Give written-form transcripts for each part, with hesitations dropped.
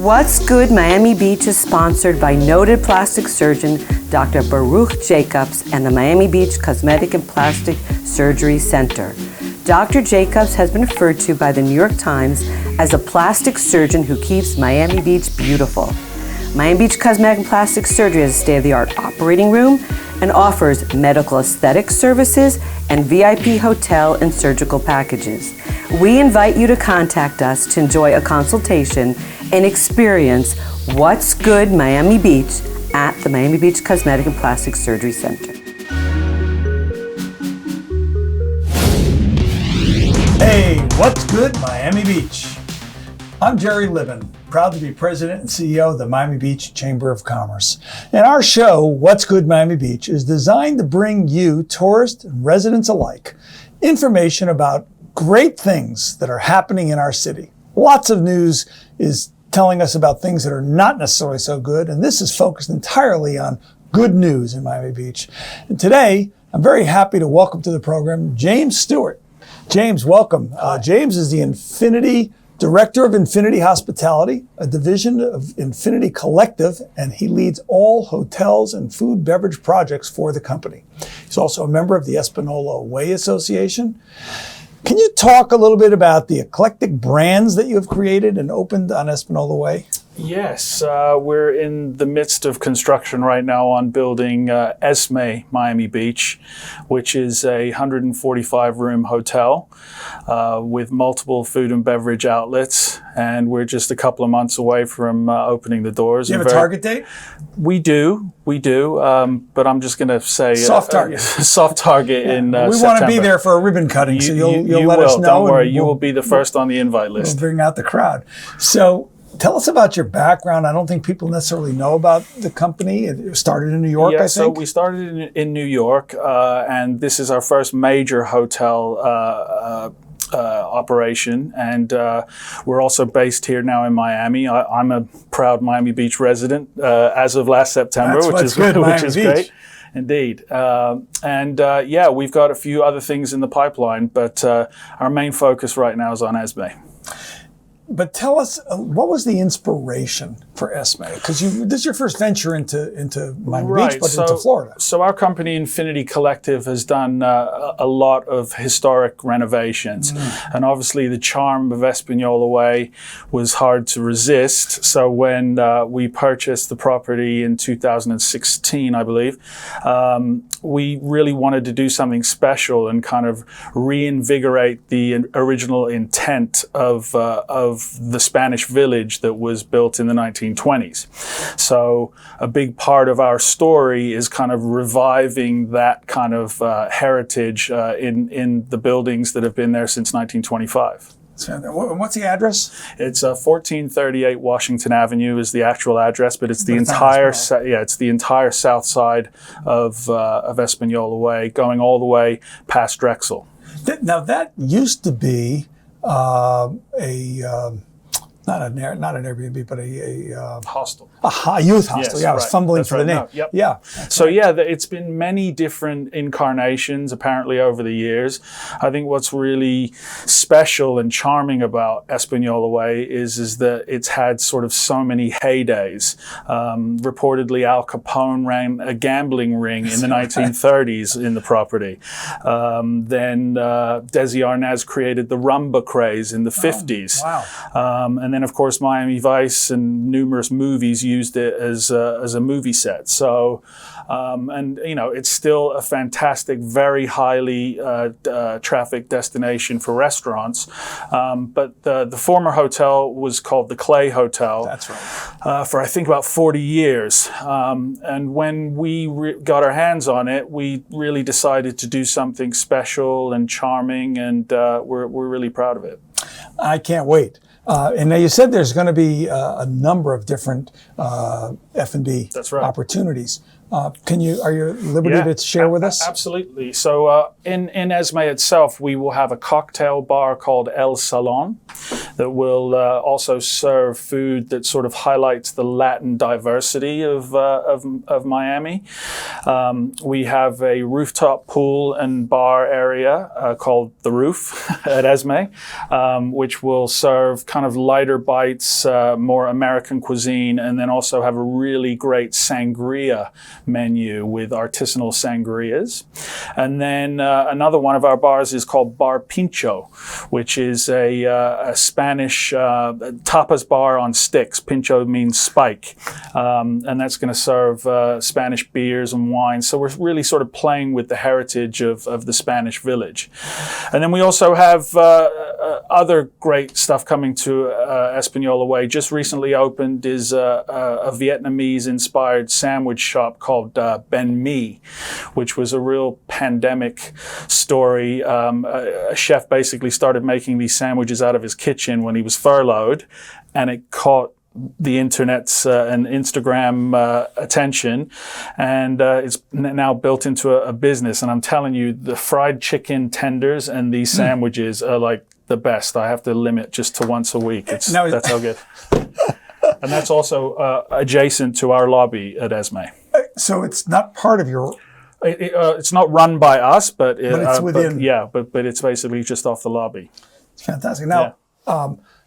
What's Good Miami Beach is sponsored by noted plastic surgeon Dr. Baruch Jacobs and the Miami Beach Cosmetic and Plastic Surgery Center. Dr. Jacobs has been referred to by the New York Times as a plastic surgeon who keeps Miami Beach beautiful. Miami Beach Cosmetic and Plastic Surgery has a state-of-the-art operating room and offers medical aesthetic services and VIP hotel and surgical packages. We invite you to contact us to enjoy a consultation and experience What's Good Miami Beach at the Miami Beach Cosmetic and Plastic Surgery Center. Hey, what's good, Miami Beach? I'm Jerry Libin, proud to be president and CEO of the Miami Beach Chamber of Commerce. And our show, What's Good Miami Beach, is designed to bring you, tourists and residents alike, information about great things that are happening in our city. Lots of news is telling us about things that are not necessarily so good, and this is focused entirely on good news in Miami Beach. And today, I'm very happy to welcome to the program James Stuart. James, welcome. James is the Director of Infinity Hospitality, a division of Infinity Collective, and he leads all hotels and food beverage projects for the company. He's also a member of the Española Way Association. Can you talk a little bit about the eclectic brands that you have created and opened on Española Way? Yes, we're in the midst of construction right now on building Esme Miami Beach, which is a 145-room hotel with multiple food and beverage outlets, and we're just a couple of months away from opening the doors. Do you have a target date? We do, but I'm just going to say soft target. Soft target in we September. Want to be there for a ribbon cutting, so you'll let us know. Don't worry, you will be the first on the invite list. We'll bring out the crowd. So tell us about your background. I don't think people necessarily know about the company. It started in New York, I think. So we started in New York, and this is our first major hotel operation, and we're also based here now in Miami. I'm a proud Miami Beach resident as of last September, which is great. Indeed. We've got a few other things in the pipeline, but our main focus right now is on Esme. But tell us, what was the inspiration for Esme? Because this is your first venture into Miami Beach, but into Florida. So our company, Infinity Collective, has done a lot of historic renovations. And obviously the charm of Española Way was hard to resist. So when we purchased the property in 2016, I believe, we really wanted to do something special and kind of reinvigorate the original intent of the Spanish village that was built in the 1920s. So a big part of our story is kind of reviving that kind of heritage in the buildings that have been there since 1925. What's the address? It's 1438 Washington Avenue is the actual address, but it's the entire south side of Española Way, going all the way past Drexel. Now that used to be not an Airbnb, but a hostel. A youth hostel. Yes, I was fumbling That's for right. the name. No, yep. Yeah. It's been many different incarnations apparently over the years. I think what's really special and charming about Española Way is that it's had sort of so many heydays. Reportedly, Al Capone ran a gambling ring in the 1930s in the property. Then Desi Arnaz created the rumba craze in the 50s. Wow. And then, of course, Miami Vice and numerous movies used it as a movie set. So, it's still a fantastic, very highly trafficked destination for restaurants. But the former hotel was called the Clay Hotel. That's right. For I think about 40 years. And when we got our hands on it, we really decided to do something special and charming, and we're really proud of it. I can't wait. And now you said there's going to be a number of different F&B opportunities. Are you at liberty to share with us? Absolutely. So in Esme itself, we will have a cocktail bar called El Salon that will also serve food that sort of highlights the Latin diversity of Miami. We have a rooftop pool and bar area called The Roof at Esme, which will serve kind of lighter bites, more American cuisine, and then also have a really great sangria menu with artisanal sangrias. And then another one of our bars is called Bar Pincho, which is a Spanish tapas bar on sticks. Pincho means spike. And that's going to serve Spanish beers and wines. So we're really sort of playing with the heritage of the Spanish village. And then we also have other great stuff coming to Española Way. Just recently opened is a Vietnamese-inspired sandwich shop called Ben Mi, which was a real pandemic story. A chef basically started making these sandwiches out of his kitchen when he was furloughed, and it caught the internet's and Instagram attention, and it's now built into a business. And I'm telling you, the fried chicken tenders and these sandwiches are like the best. I have to limit just to once a week. That's how good. And that's also adjacent to our lobby at Esme. So it's not part of your... It's not run by us, but it's within... But it's basically just off the lobby. It's fantastic. Now,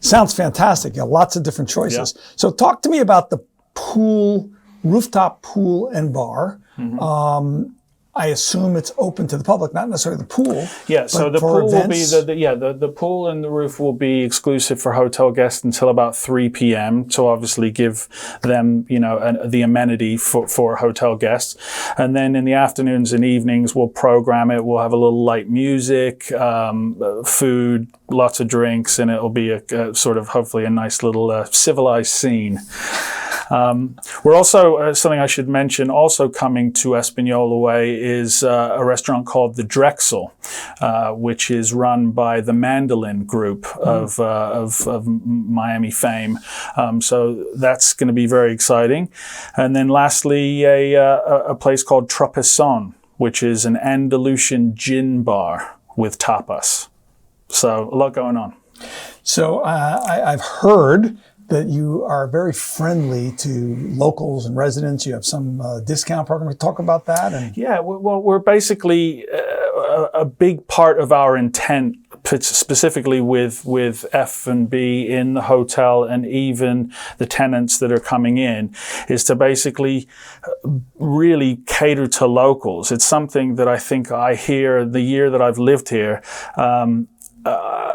sounds fantastic. Lots of different choices. Yeah. So talk to me about the pool, rooftop pool and bar. Mm-hmm. I assume it's open to the public, not necessarily the pool. Yeah, so the pool events. Will be the pool and the roof will be exclusive for hotel guests until about 3 p.m. to obviously give them, the amenity for hotel guests. And then in the afternoons and evenings, we'll program it. We'll have a little light music, food, lots of drinks, and it'll be a sort of hopefully a nice little civilized scene. We're also, something I should mention, also coming to Española Way is a restaurant called The Drexel, which is run by the Mandolin Group of Miami fame. So that's going to be very exciting. And then lastly, a place called Tropezon, which is an Andalusian gin bar with tapas. So a lot going on. So I've heard that you are very friendly to locals and residents. You have some discount program. We talk about that. Yeah, well, we're basically a big part of our intent, specifically with F&B in the hotel and even the tenants that are coming in, is to basically really cater to locals. It's something that I think I hear the year that I've lived here.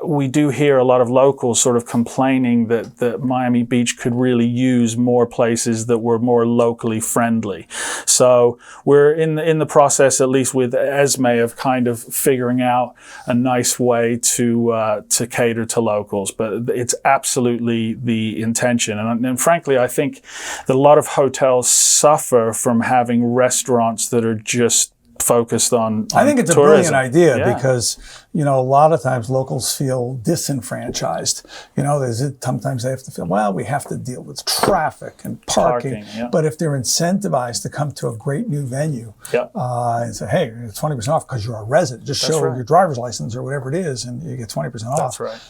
We do hear a lot of locals sort of complaining that Miami Beach could really use more places that were more locally friendly. So we're in the process, at least with Esme, of kind of figuring out a nice way to cater to locals. But it's absolutely the intention. And frankly, I think that a lot of hotels suffer from having restaurants that are just focused on I think it's tourism. A brilliant idea because, a lot of times locals feel disenfranchised. Sometimes they have to feel, well, we have to deal with traffic and parking. But if they're incentivized to come to a great new venue and say, hey, it's 20% off because you're a resident, just show your driver's license or whatever it is and you get 20% off. That's right.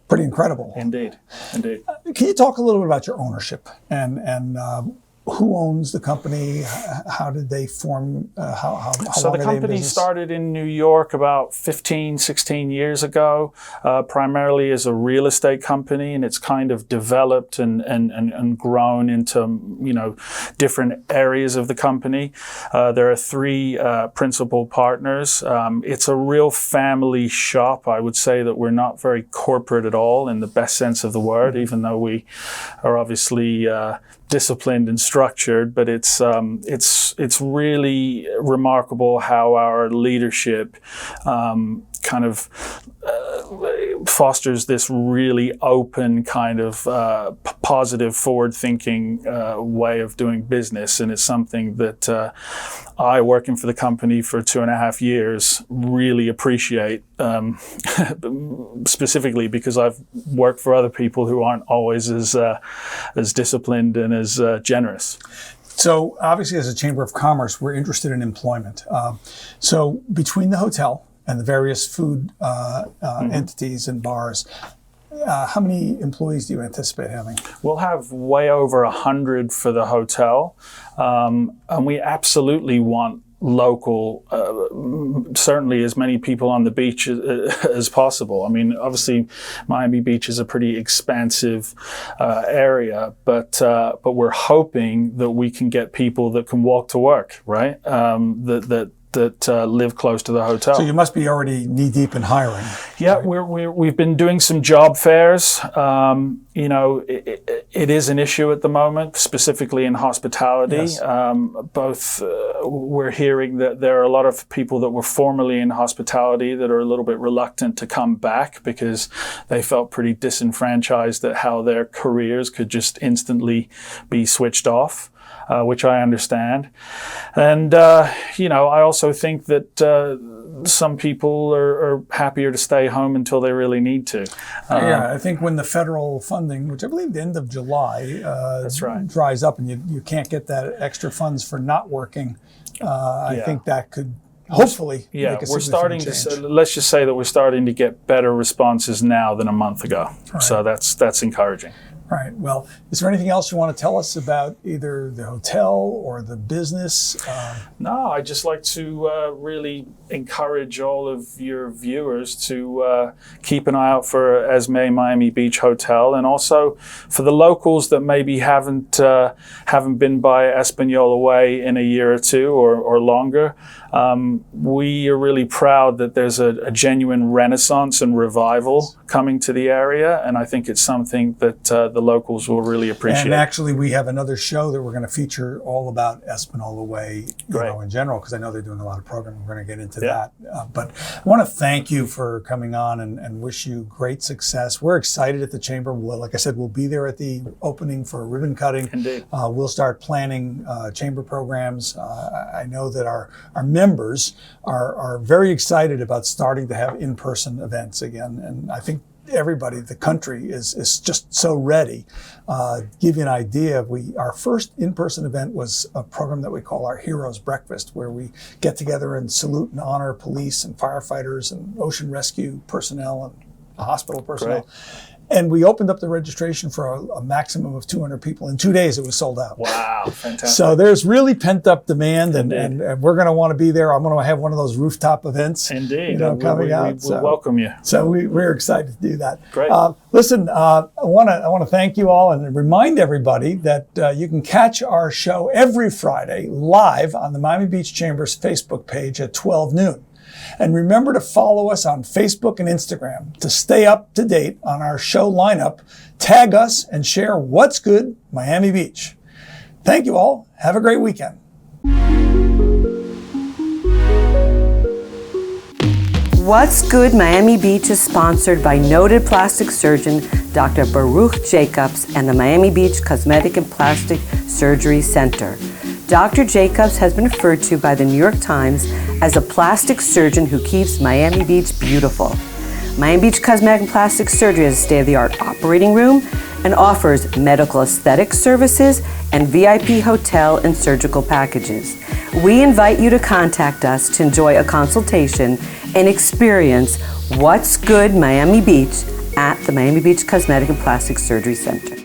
Pretty incredible. Indeed. Can you talk a little bit about your ownership and who owns the company? How did they form? How so long the are they in company business? started in New York about 15, 16 years ago, primarily as a real estate company, and it's kind of developed and grown into different areas of the company. There are 3 principal partners. It's a real family shop. I would say that we're not very corporate at all in the best sense of the word, even though we are obviously disciplined and structured, but it's really remarkable how our leadership kind of fosters this really open kind of positive, forward-thinking way of doing business, and it's something that I, working for the company for 2.5 years, really appreciate, specifically because I've worked for other people who aren't always as disciplined and as generous. So obviously, as a Chamber of Commerce, we're interested in employment. So between the hotel and the various food entities and bars, how many employees do you anticipate having? We'll have way over 100 for the hotel, and we absolutely want local, certainly as many people on the beach as possible. I mean, obviously, Miami Beach is a pretty expansive area, but we're hoping that we can get people that can walk to work, right? That live close to the hotel. So you must be already knee deep in hiring. Yeah, right? we've been doing some job fairs. It is an issue at the moment, specifically in hospitality. Yes. We're hearing that there are a lot of people that were formerly in hospitality that are a little bit reluctant to come back because they felt pretty disenfranchised at how their careers could just instantly be switched off. Which I understand. And, I also think that some people are happier to stay home until they really need to. I think when the federal funding, which I believe the end of July, that's right, dries up and you can't get that extra funds for not working, I think that could hopefully make a significant change. Let's just say that we're starting to get better responses now than a month ago. Right. So that's encouraging. All right. Well, is there anything else you want to tell us about either the hotel or the business? No, I'd just like to really encourage all of your viewers to keep an eye out for Esme Miami Beach Hotel, and also for the locals that maybe haven't been by Española Way in a year or two or longer. We are really proud that there's a genuine renaissance and revival coming to the area, and I think it's something that the locals will really appreciate. And actually, we have another show that we're going to feature all about Española Way, in general, because I know they're doing a lot of programming. We're going to get into that. But I want to thank you for coming on and wish you great success. We're excited at the Chamber. Like I said, we'll be there at the opening for a ribbon cutting. Indeed. We'll start planning Chamber programs. I know that our members are very excited about starting to have in-person events again. And I think everybody, the country is just so ready. Give you an idea, our first in-person event was a program that we call our Heroes Breakfast, where we get together and salute and honor police and firefighters and ocean rescue personnel and hospital personnel. Great. And we opened up the registration for a maximum of 200 people. In 2 days, it was sold out. Wow, fantastic. So there's really pent-up demand, and we're going to want to be there. I'm going to have one of those rooftop events. Indeed. Coming out. We'll welcome you. So we're excited to do that. Great. Listen, I want to thank you all and remind everybody that you can catch our show every Friday live on the Miami Beach Chamber's Facebook page at 12 noon. And remember to follow us on Facebook and Instagram to stay up to date on our show lineup, tag us, and share what's good Miami Beach. Thank you all. Have a great weekend. What's Good Miami Beach is sponsored by noted plastic surgeon Dr. Baruch Jacobs and the Miami Beach Cosmetic and Plastic Surgery Center. Dr. Jacobs has been referred to by the New York Times as a plastic surgeon who keeps Miami Beach beautiful. Miami Beach Cosmetic and Plastic Surgery has a state-of-the-art operating room and offers medical aesthetic services and VIP hotel and surgical packages. We invite you to contact us to enjoy a consultation and experience What's Good Miami Beach at the Miami Beach Cosmetic and Plastic Surgery Center.